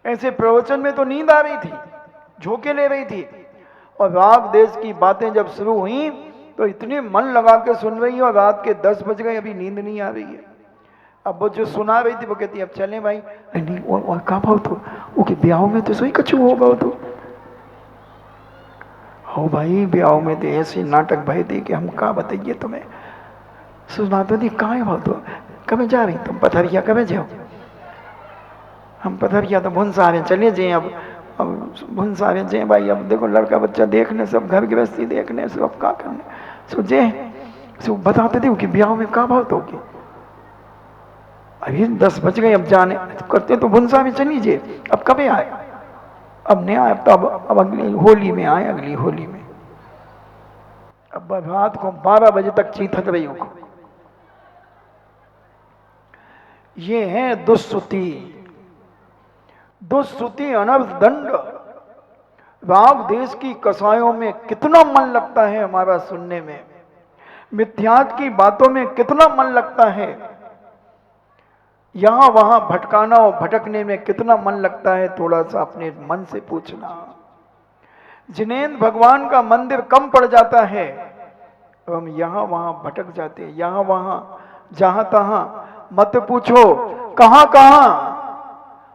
ऐसे प्रवचन में तो नींद आ रही थी, झोंके ले रही थी, और राग देश की बातें जब शुरू हुई तो इतने मन लगा के सुन रही है, और रात के 10 बज गए, अभी नींद नहीं आ रही है। अब वो जो सुना रही थी वो कहती अब चलें भाई, नहीं और कहाँ भाव तो ओके ब्याह में तो सोई कछु होगा तो, हो भाई ब्याह में तो ऐसे नाटक भय थे कि हम कहाँ बताइए तुम्हें। सुना तो दी कहाँ भाव तो, कब जा रही तुम पथरिया, कब जाओ, हम पथरिया तो भुनसारे चले जाए, अब भुनसारे जाए भाई, अब देखो लड़का बच्चा देखने, सब घर गृहस्थी देखने, सब क्या करने, सो जे सो बताते थे कि ब्याह में कहाँ भाव तो की, अभी 10 बज गए, अब जाने करते तो भुनसा में चली जे, अब कब आए। अब नहीं आए तो अब अगली होली में आए, अगली होली में। अब रात को 12 बजे तक चीथत रही को। ये है दुष्श्रुति, दुष्श्रुति अनर्थ दंड। राग देश की कसायों में कितना मन लगता है हमारा सुनने में, मिथ्यात की बातों में कितना मन लगता है, यहां वहां भटकाना और भटकने में कितना मन लगता है, थोड़ा सा अपने मन से पूछना। जिनेंद्र भगवान का मंदिर कम पड़ जाता है, हम यहां वहां भटक जाते हैं, यहां वहां जहां तहां मत पूछो कहां कहां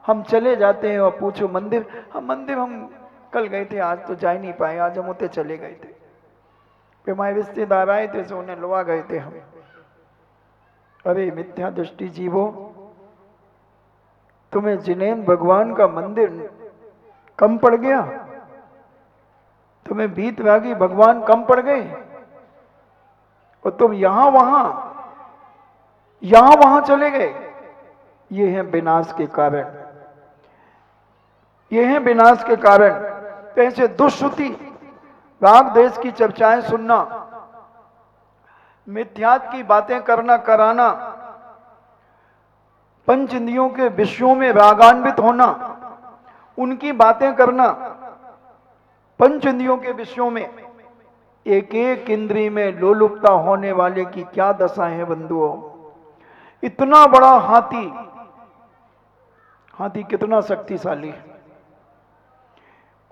हम चले जाते हैं। और पूछो मंदिर, हम कल गए थे, आज तो जा ही नहीं पाए, आज हम उतने चले गए थे, फिर हमारे रिश्तेदार आए थे सो उन्हें लुआ गए थे हम। अरे मिथ्या दृष्टि जीवो, तुम्हें जिनेंद्र भगवान का मंदिर कम पड़ गया, तुम्हें वीतरागी भगवान कम पड़ गए और तुम यहां वहां चले गए। ये है विनाश के कारण, ये है विनाश के कारण। तो ऐसे दुष्श्रुति, राग देश की चर्चाएं सुनना, मिथ्यात की बातें करना कराना, पंच इंद्रियों के विषयों में रागान्वित होना, उनकी बातें करना, पंच इंद्रियों के विषयों में एक एक इंद्री में लोलुपता होने वाले की क्या दशा है बंधुओं। इतना बड़ा हाथी, हाथी कितना शक्तिशाली है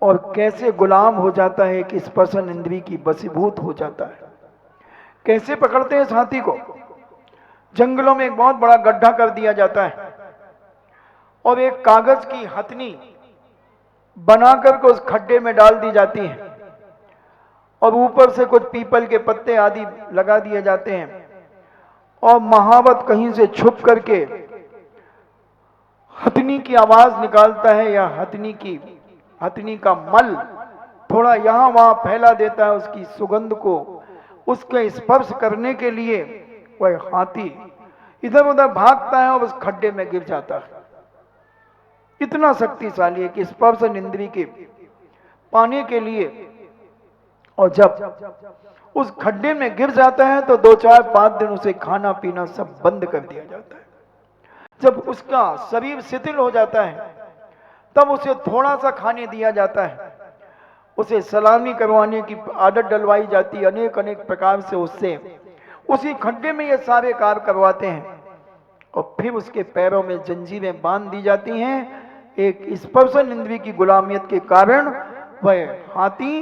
और कैसे गुलाम हो जाता है कि स्पर्शन इंद्री की वशीभूत हो जाता है। कैसे पकड़ते हैं इस हाथी को, जंगलों में एक बहुत बड़ा गड्ढा कर दिया जाता है और एक कागज की हथनी बनाकर के उस खड्डे में डाल दी जाती है और ऊपर से कुछ पीपल के पत्ते आदि लगा दिए जाते हैं और महावत कहीं से छुप करके हथनी की आवाज निकालता है या हथनी का मल थोड़ा यहां वहां फैला देता है उसकी सुगंध को, उसके स्पर्श करने के लिए वह हाथी इधर उधर भागता है और उस खड्डे में गिर जाता है। इतना शक्तिशाली है कि स्पर्शन इंद्री के पाने के लिए, और जब उस खड्डे में गिर जाता है तो 2-4-5 दिन उसे खाना पीना सब बंद कर दिया जाता है। जब उसका शरीर शिथिल हो जाता है तब उसे थोड़ा सा खाने दिया जाता है, उसे सलामी करवाने की आदत डलवाई जाती है, अनेक प्रकार से उससे उसी खड्डे में ये सारे कार्य करवाते हैं और फिर उसके पैरों में जंजीरें बांध दी जाती हैं। एक स्पर्शन इंद्री की गुलामियत के कारण वह हाथी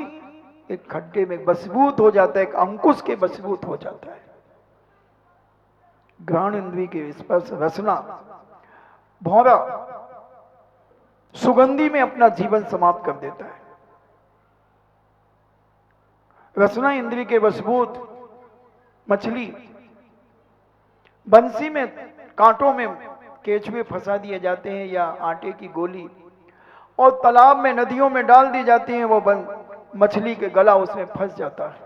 एक खड्डे में वशीभूत हो जाता है, एक अंकुश के वशीभूत हो जाता है। घ्राण इंद्री के स्पर्श, रसना, भौरा, सुगंधी में अपना जीवन समाप्त कर देता है। रसना इंद्री के वशीभूत मछली, बंसी में कांटों में केचुए फंसा दिए जाते हैं या आटे की गोली और तालाब में नदियों में डाल दी जाती हैं, वो मछली के गला उसमें फंस जाता है।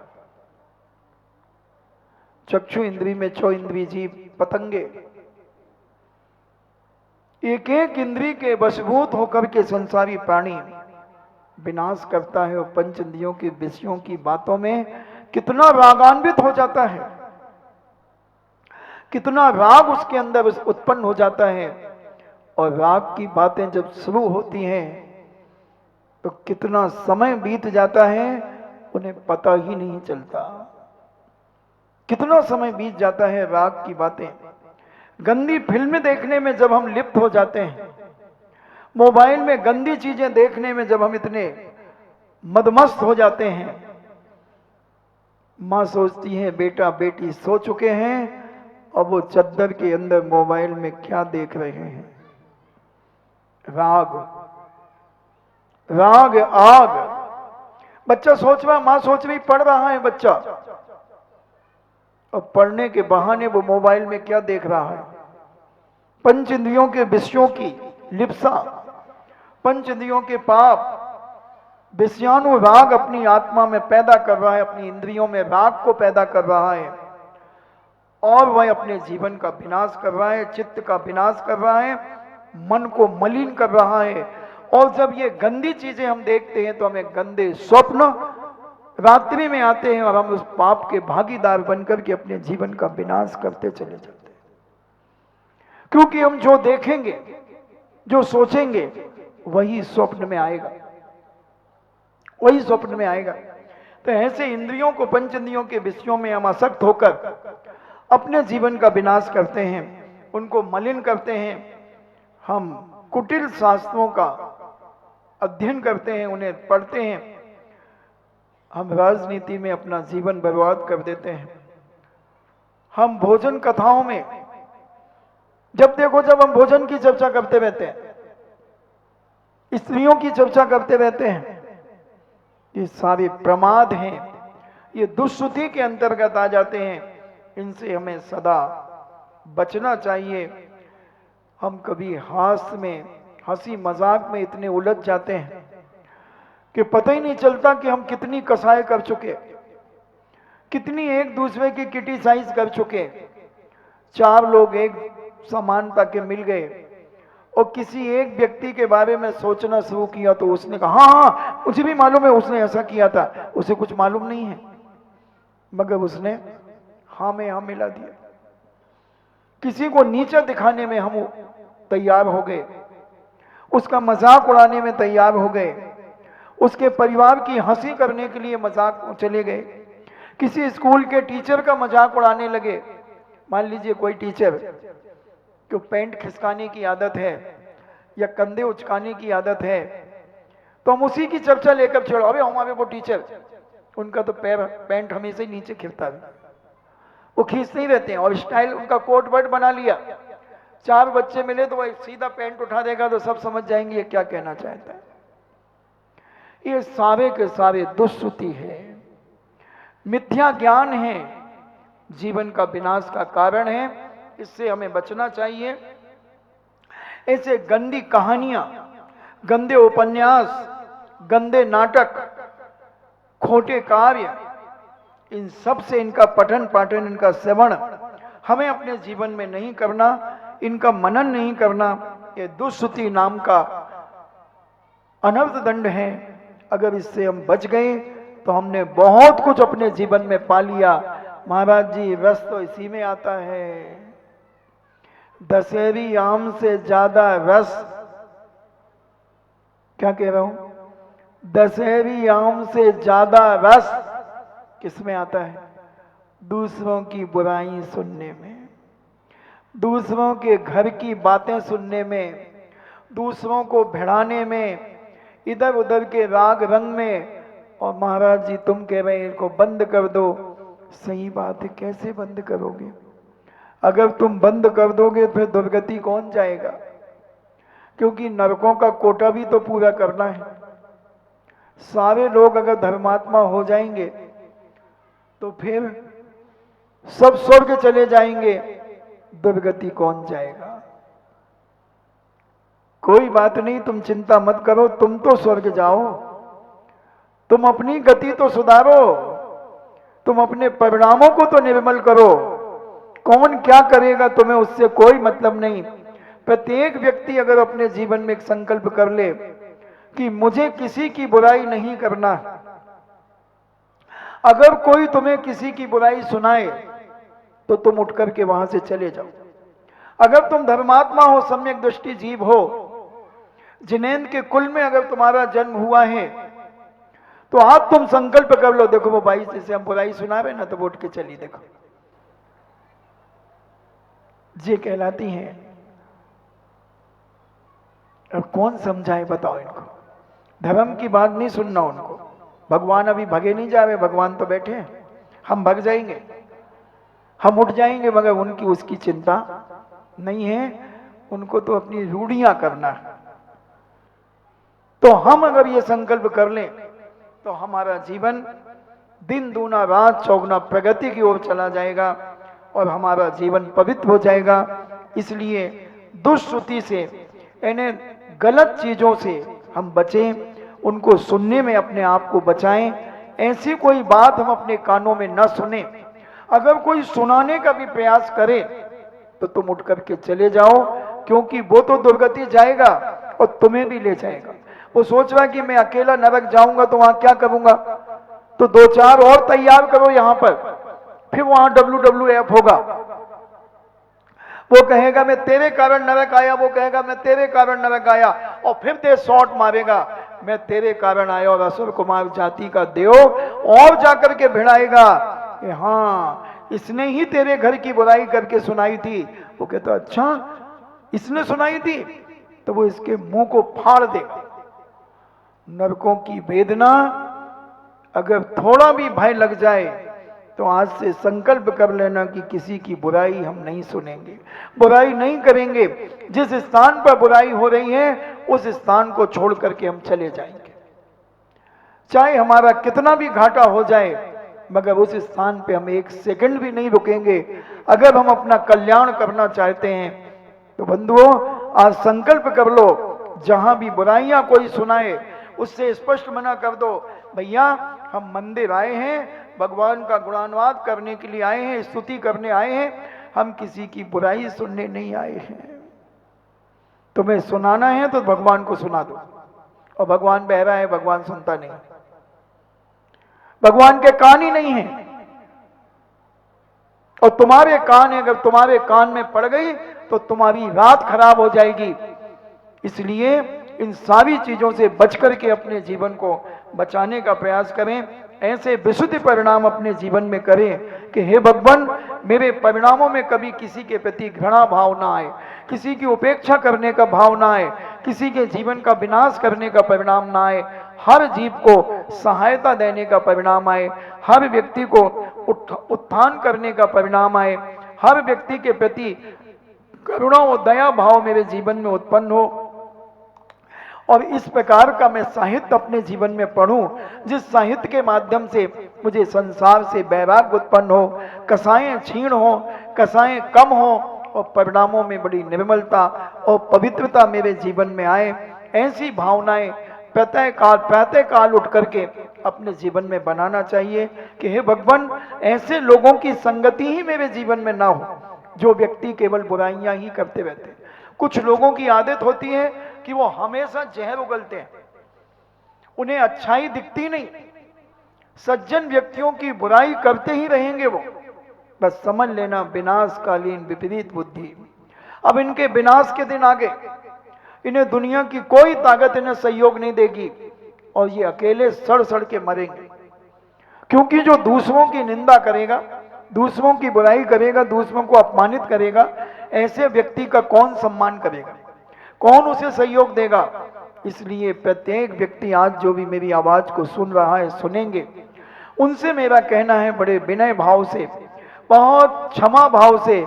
चक्षु इंद्री में 6 इंद्री जीव पतंगे एक एक इंद्री के वशीभूत होकर के संसारी प्राणी विनाश करता है और पंच इंद्रियों के विषयों की बातों में कितना रागान्वित हो जाता है, कितना राग उसके अंदर उत्पन्न हो जाता है। और राग की बातें जब शुरू होती हैं तो कितना समय बीत जाता है उन्हें पता ही नहीं चलता, कितना समय बीत जाता है राग की बातें। गंदी फिल्में देखने में जब हम लिप्त हो जाते हैं, मोबाइल में गंदी चीजें देखने में जब हम इतने मदमस्त हो जाते हैं, मां सोचती है बेटा बेटी सो चुके हैं और वो चद्दर के अंदर मोबाइल में क्या देख रहे हैं, राग राग आग। बच्चा सोच रहा, मां सोच रही पढ़ रहा है बच्चा, और पढ़ने के बहाने वो मोबाइल में क्या देख रहा है, पंच इंद्रियों के विषयों की लिप्सा, पंच इंद्रियों के पाप, विषयानुराग अपनी आत्मा में पैदा कर रहा है, अपनी इंद्रियों में राग को पैदा कर रहा है और वह अपने जीवन का विनाश कर रहा है, चित्त का विनाश कर रहा है, मन को मलिन कर रहा है और जब ये गंदी चीजें हम देखते हैं तो हमें गंदे स्वप्न रात्रि में आते हैं और हम उस पाप के भागीदार बनकर के अपने जीवन का विनाश करते चले जाते हैं। क्योंकि हम जो देखेंगे, जो सोचेंगे, वही स्वप्न में आएगा, वही स्वप्न में आएगा। तो ऐसे इंद्रियों को, पंच इंद्रियों के विषयों में हम आसक्त होकर अपने जीवन का विनाश करते हैं, उनको मलिन करते हैं। हम कुटिल शास्त्रों का अध्ययन करते हैं, उन्हें पढ़ते हैं। हम राजनीति में अपना जीवन बर्बाद कर देते हैं। हम भोजन कथाओं में जब देखो, जब हम भोजन की चर्चा करते रहते हैं, स्त्रियों की चर्चा करते रहते हैं, ये सारे प्रमाद हैं, ये दुष्श्रुति के अंतर्गत आ जाते हैं। इनसे हमें सदा बचना चाहिए। हम कभी हास्य में, हंसी मजाक में इतने उलझ जाते हैं कि पता ही नहीं चलता कि हम कितनी कसाई कर चुके, कितनी एक दूसरे की क्रिटिसाइज कर चुके। चार लोग एक समानता के मिल गए और किसी एक व्यक्ति के बारे में सोचना शुरू किया तो उसने कहा हाँ हाँ मुझे भी मालूम है उसने ऐसा किया था। उसे कुछ मालूम नहीं है, मगर उसने हाँ में हाँ मिला दिया। किसी को नीचा दिखाने में हम तैयार हो गए, उसका मजाक उड़ाने में तैयार हो गए, उसके परिवार की हंसी करने के लिए मजाक चले गए। किसी स्कूल के टीचर का मजाक उड़ाने लगे। मान लीजिए कोई टीचर को पैंट खिसकाने की आदत है या कंधे उचकाने की आदत है, तो हम उसी की चर्चा लेकर चलो, अरे हमारे वो टीचर, उनका तो पैंट हमेशा ही नीचे खिसता है, वो खींचते ही रहते हैं और स्टाइल उनका कोट वर्ड बना लिया। चार बच्चे मिले तो वह सीधा पैंट उठा देगा तो सब समझ जाएंगे ये क्या कहना चाहता है। ये सारे के सारे दुष्श्रुति है, मिथ्या ज्ञान है, जीवन का विनाश का कारण है। इससे हमें बचना चाहिए। ऐसे गंदी कहानियां, गंदे उपन्यास, गंदे नाटक, खोटे कार्य, इन सब से इनका पठन पाठन, इनका श्रवण हमें अपने जीवन में नहीं करना, इनका मनन नहीं करना। ये दुष्श्रुति नाम का अनर्थ दंड है। अगर इससे हम बच गए तो हमने बहुत कुछ अपने जीवन में पा लिया। महाराज जी, रस तो इसी में आता है, दशहरी आम से ज्यादा रस, क्या कह रहा हूं, दशहरी आम से ज्यादा रस किसमें आता है? दूसरों की बुराई सुनने में, दूसरों के घर की बातें सुनने में, दूसरों को भिड़ाने में, इधर उधर के राग रंग में। और महाराज जी तुम कह रहे हैं इनको बंद कर दो। सही बात है, कैसे बंद करोगे? अगर तुम बंद कर दोगे फिर दुर्गति कौन जाएगा? क्योंकि नरकों का कोटा भी तो पूरा करना है। सारे लोग अगर धर्मात्मा हो जाएंगे तो फिर सब स्वर्ग चले जाएंगे, दुर्गति कौन जाएगा? कोई बात नहीं, तुम चिंता मत करो, तुम तो स्वर्ग जाओ, तुम अपनी गति तो सुधारो, तुम अपने परिणामों को तो निर्मल करो। कौन क्या करेगा तुम्हें उससे कोई मतलब नहीं। प्रत्येक व्यक्ति अगर अपने जीवन में एक संकल्प कर ले कि मुझे किसी की बुराई नहीं करना, अगर कोई तुम्हें किसी की बुराई सुनाए तो तुम उठ करके वहां से चले जाओ। अगर तुम धर्मात्मा हो, सम्यक दृष्टि जीव हो, जिनेंद्र के कुल में अगर तुम्हारा जन्म हुआ है तो आज तुम संकल्प कर लो, देखो वो भाई जैसे हम बुराई सुना रहे ना, तो वो उठ के चली देखो, ये कहलाती हैं। अब कौन समझाए बताओ इनको? धर्म की बात नहीं सुनना उनको। भगवान अभी भगे नहीं जा रहे, भगवान तो बैठे हैं। हम भग जाएंगे, हम उठ जाएंगे, मगर उनकी उसकी चिंता नहीं है, उनको तो अपनी रूढ़ियां करना है। तो हम अगर ये संकल्प कर लें तो हमारा जीवन दिन दूना रात चौगुना प्रगति की ओर चला जाएगा और हमारा जीवन पवित्र हो जाएगा। इसलिए दुष्श्रुति से, यानी गलत चीजों से हम बचें, उनको सुनने में अपने आप को बचाएं। ऐसी कोई बात हम अपने कानों में न सुने। अगर कोई सुनाने का भी प्रयास करे तो तुम उठ करके चले जाओ, क्योंकि वो तो दुर्गति जाएगा और तुम्हें भी ले जाएगा। वो सोच रहा है कि मैं अकेला नरक जाऊंगा तो वहां क्या करूंगा, तो दो चार और तैयार करो यहां पर, फिर वहां WWF होगा। वो कहेगा मैं तेरे कारण नरक आया, वो कहेगा मैं तेरे कारण नरक आया, और फिर दे शॉट मारेगा, मैं तेरे कारण आया, और असुर कुमार जाति का देव और जाकर के भिड़ाएगा कि हाँ इसने ही तेरे घर की बुराई करके सुनाई थी। वो कहता अच्छा इसने सुनाई थी, तो वो इसके मुंह को फाड़ देगा। नरकों की वेदना, अगर थोड़ा भी भय लग जाए तो आज से संकल्प कर लेना कि किसी की बुराई हम नहीं सुनेंगे, बुराई नहीं करेंगे। जिस स्थान पर बुराई हो रही है उस स्थान को छोड़ करके हम चले जाएंगे, चाहे हमारा कितना भी घाटा हो जाए, मगर उस स्थान पे हम एक सेकंड भी नहीं रुकेंगे। अगर हम अपना कल्याण करना चाहते हैं तो बंधुओं आज संकल्प कर लो, जहां भी बुराइयां कोई सुनाए उससे स्पष्ट मना कर दो, भैया हम मंदिर आए हैं, भगवान का गुणानुवाद करने के लिए आए हैं, स्तुति करने आए हैं, हम किसी की बुराई सुनने नहीं आए हैं। तुम्हें सुनाना है तो भगवान को सुना दो, और भगवान बहरा है, भगवान सुनता नहीं, भगवान के कान ही नहीं है। और तुम्हारे कान अगर तुम्हारे कान में पड़ गई तो तुम्हारी रात खराब हो जाएगी। इसलिए इन सारी चीजों से बच करके अपने जीवन को बचाने का प्रयास करें, ऐसे विशुद्ध परिणाम अपने जीवन में करें कि हे भगवान मेरे परिणामों में कभी किसी के प्रति घृणा भाव ना आए, किसी की उपेक्षा करने का भाव ना आए, किसी के जीवन का विनाश करने का परिणाम ना आए, हर जीव को सहायता देने का परिणाम आए, हर व्यक्ति को उत्थान करने का परिणाम आए, हर व्यक्ति के प्रति करुणा और दया भाव मेरे जीवन में उत्पन्न हो, और इस प्रकार का मैं साहित्य अपने जीवन में पढ़ूं जिस साहित्य के माध्यम से मुझे संसार से वैराग्य उत्पन्न हो, कसाएं क्षीण हो, कसाएं कम हो, और परिणामों में बड़ी निर्मलता और पवित्रता मेरे जीवन में आए। ऐसी भावनाएं प्रातः काल उठ करके अपने जीवन में बनाना चाहिए कि हे भगवान ऐसे लोगों की संगति ही मेरे जीवन में ना हो जो व्यक्ति केवल बुराइयां ही करते रहते हैं। कुछ लोगों की आदत होती है कि वो हमेशा जहर उगलते हैं, उन्हें अच्छाई दिखती नहीं, सज्जन व्यक्तियों की बुराई करते ही रहेंगे वो, बस समझ लेना विनाशकालीन विपरीत बुद्धि। अब इनके विनाश के दिन आगे, इन्हें दुनिया की कोई ताकत इन्हें सहयोग नहीं देगी, और ये अकेले सड़ सड़ के मरेंगे। क्योंकि जो दूसरों की निंदा करेगा, दूसरों की बुराई करेगा, दूसरों को अपमानित करेगा, ऐसे व्यक्ति का कौन सम्मान करेगा, कौन उसे सहयोग देगा। इसलिए प्रत्येक व्यक्ति आज जो भी मेरी आवाज को सुन रहा है, सुनेंगे, उनसे मेरा कहना है बड़े विनय भाव से, बहुत क्षमा भाव से,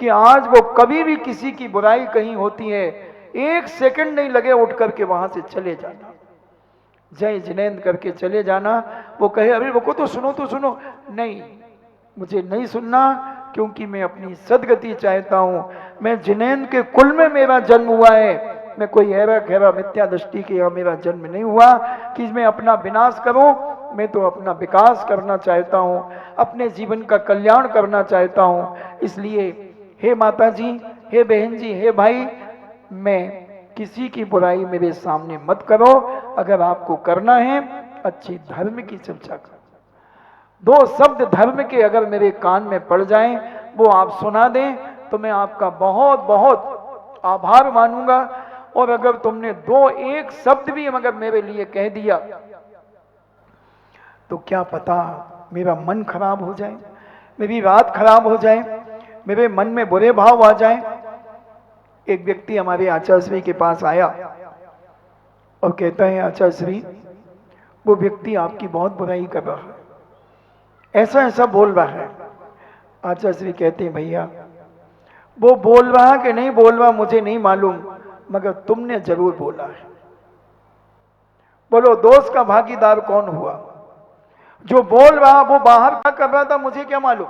कि आज वो कभी भी किसी की बुराई कहीं होती है, एक सेकंड नहीं लगे उठ करके वहां से चले जाना, जय जिनेंद्र करके चले जाना। वो कहे अरे रुको तो सुनो तो सुनो, नहीं मुझे नहीं सुनना, क्योंकि मैं अपनी सदगति चाहता हूं। मैं जिनेंद्र के कुल में मेरा जन्म हुआ है, मैं कोई हेरा खेरा मिथ्या दृष्टि के यहाँ मेरा जन्म नहीं हुआ कि मैं अपना विनाश करूं। मैं तो अपना विकास करना चाहता हूं, अपने जीवन का कल्याण करना चाहता हूं। इसलिए हे माता जी, हे बहन जी, हे भाई, मैं किसी की बुराई मेरे सामने मत करो। अगर आपको करना है अच्छी धर्म की चर्चा करो, दो शब्द धर्म के अगर मेरे कान में पड़ जाएं, वो आप सुना दें, तो मैं आपका बहुत बहुत आभार मानूंगा। और अगर तुमने दो एक शब्द भी अगर मेरे लिए कह दिया तो क्या पता मेरा मन खराब हो जाए, मेरी रात खराब हो जाए, मेरे मन में बुरे भाव आ जाए। एक व्यक्ति हमारे आचार्य श्री के पास आया और कहता है आचार्य श्री वो व्यक्ति आपकी बहुत बुराई कर रहा है, ऐसा ऐसा बोल रहा है। आचार्य श्री कहते हैं भैया वो बोल रहा कि नहीं बोल रहा मुझे नहीं मालूम, मगर तुमने जरूर बोला है। बोलो दोष का भागीदार कौन हुआ? जो बोल रहा वो बाहर क्या कर रहा था मुझे क्या मालूम,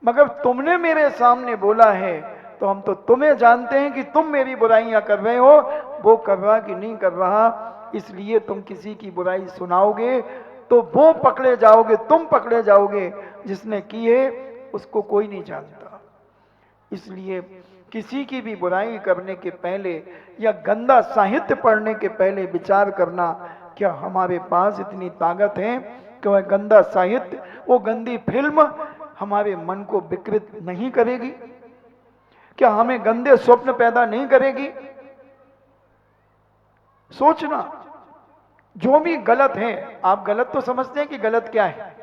मगर तुमने मेरे सामने बोला है, तो हम तो तुम्हें जानते हैं कि तुम मेरी बुराइयां कर रहे हो, वो कर रहा कि नहीं कर रहा। इसलिए तुम किसी की बुराई सुनाओगे तो वो पकड़े जाओगे, तुम पकड़े जाओगे, जिसने की है उसको कोई नहीं जानता। इसलिए किसी की भी बुराई करने के पहले या गंदा साहित्य पढ़ने के पहले विचार करना, क्या हमारे पास इतनी ताकत है कि वह गंदा साहित्य, वो गंदी फिल्म हमारे मन को विकृत नहीं करेगी? क्या हमें गंदे स्वप्न पैदा नहीं करेगी? सोचना, जो भी गलत है, आप गलत तो समझते हैं कि गलत क्या है?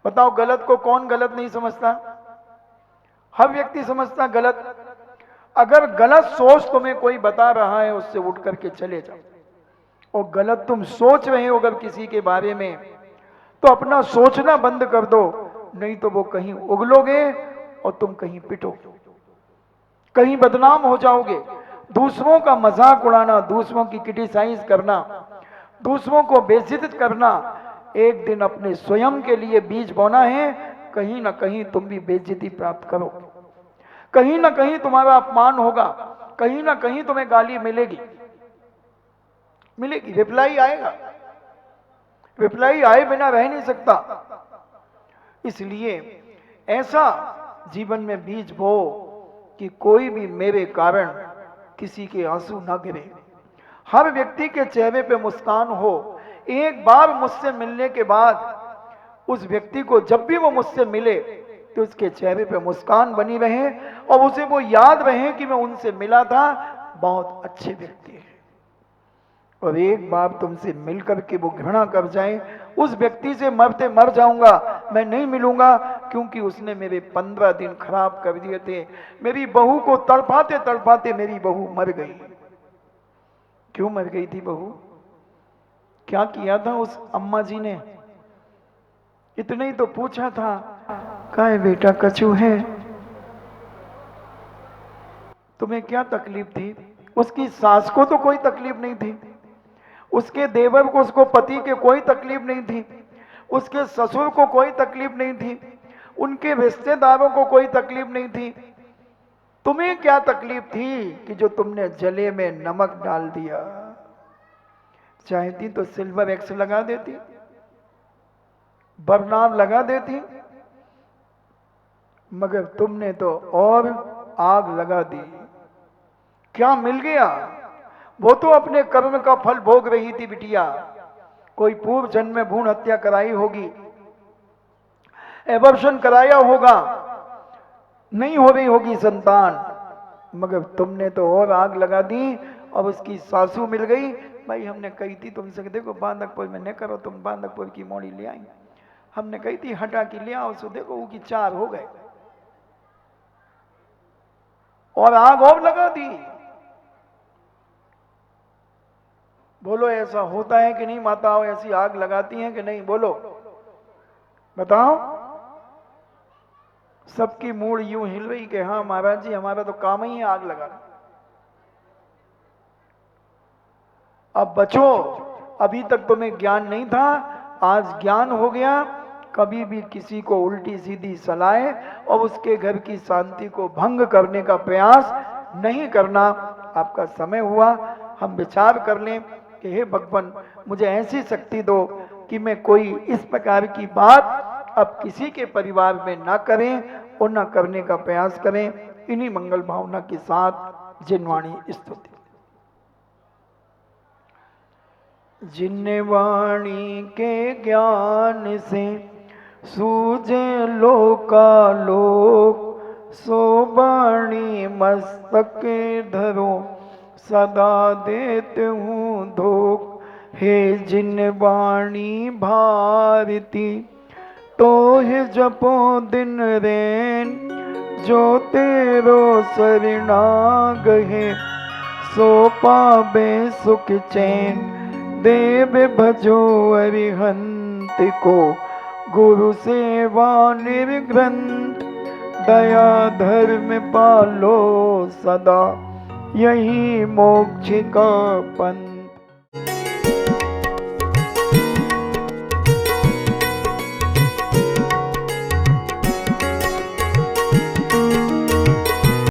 बताओ, गलत को कौन गलत नहीं समझता? हर व्यक्ति समझता गलत। अगर गलत सोच तुम्हें कोई बता रहा है, उससे उठ करके चले जाओ। और गलत तुम सोच रहे हो अगर किसी के बारे में, तो अपना सोचना बंद कर दो, नहीं तो वो कहीं उगलोगे और तुम कहीं पिटोगे, कहीं बदनाम हो जाओगे। दूसरों का मजाक उड़ाना, दूसरों की क्रिटिसाइज करना, दूसरों को बेइज्जत करना, एक दिन अपने स्वयं के लिए बीज बोना है। कहीं ना कहीं तुम भी बेइज्जती प्राप्त करोगे, कहीं ना कहीं तुम्हारा अपमान होगा, कहीं ना कहीं तुम्हें गाली मिलेगी, मिलेगी, रिप्लाई आएगा। रिप्लाई आए बिना रह नहीं सकता। इसलिए ऐसा जीवन में बीज बो कि कोई भी मेरे कारण किसी के आंसू ना गिरे, हर व्यक्ति के चेहरे पे मुस्कान हो। एक बार मुझसे मिलने के बाद उस व्यक्ति को जब भी वो मुझसे मिले तो उसके चेहरे पे मुस्कान बनी रहे और उसे वो याद रहे कि मैं उनसे मिला था, बहुत अच्छे व्यक्ति हैं। और एक बार तुमसे मिलकर के वो घृणा कर जाए, उस व्यक्ति से मरते मर जाऊंगा, मैं नहीं मिलूंगा, क्योंकि उसने मेरे 15 दिन खराब कर दिए थे। मेरी बहू को तड़पाते तड़पाते मेरी बहू मर गई। क्यों मर गई थी बहू? क्या किया था उस अम्मा जी ने? इतना ही तो पूछा था, काहे बेटा कछू है? तुम्हें क्या तकलीफ थी? उसकी सास को तो कोई तकलीफ नहीं थी, उसके देवर को, उसको पति के कोई तकलीफ नहीं थी, उसके ससुर को कोई तकलीफ नहीं थी, उनके रिश्तेदारों को कोई तकलीफ नहीं थी। तुम्हें क्या तकलीफ थी कि जो तुमने जले में नमक डाल दिया? चाहती तो सिल्वर एक्स लगा देती, बरनाम लगा देती, मगर तुमने तो और आग लगा दी। क्या मिल गया? वो तो अपने कर्म का फल भोग रही थी बिटिया। कोई पूर्व जन्म में भ्रूण हत्या कराई होगी, एबॉर्शन कराया होगा, नहीं हो रही होगी संतान, मगर तुमने तो और आग लगा दी। और उसकी सासू मिल गई। भाई हमने कही थी तुमसे, देखो बांधकपुर में न करो, तुम बांधकपुर की मोड़ी ले आई। हमने कही थी हटा के ले आओ, सो देखो वो की 4 हो गए और आग और लगा दी। बोलो ऐसा होता है कि नहीं? माताओं ऐसी आग लगाती हैं कि नहीं? बोलो, बताओ। सबकी मूड यूं हिल रही कि हाँ महाराज जी, हमारा तो काम ही है आग लगाना। अब बचो, अभी तक तुम्हें ज्ञान नहीं था, आज ज्ञान हो गया। कभी भी किसी को उल्टी सीधी सलाह और उसके घर की शांति को भंग करने का प्रयास नहीं करना। आपका समय हुआ, हम विचार कर लें कि हे भगवान, मुझे ऐसी शक्ति दो कि मैं कोई इस प्रकार की बात अब किसी के परिवार में ना करें और ना करने का प्रयास करें। इन्हीं मंगल भावना के साथ जिनवाणी स्तुति। जिन वाणी के ज्ञान से सूझे लोकालोक, सो वाणी मस्तक धरो सदा देते हूँ धोख। हे जिन वाणी भारती, तो हे जपो दिन रैन, जो तेरो शरणाग है, सो पावे सुख चैन। देव भजो अरिहंत को, गुरु सेवा निर्ग्रंथ। दया धर्म पालो सदा, यही मोक्ष का पंथ।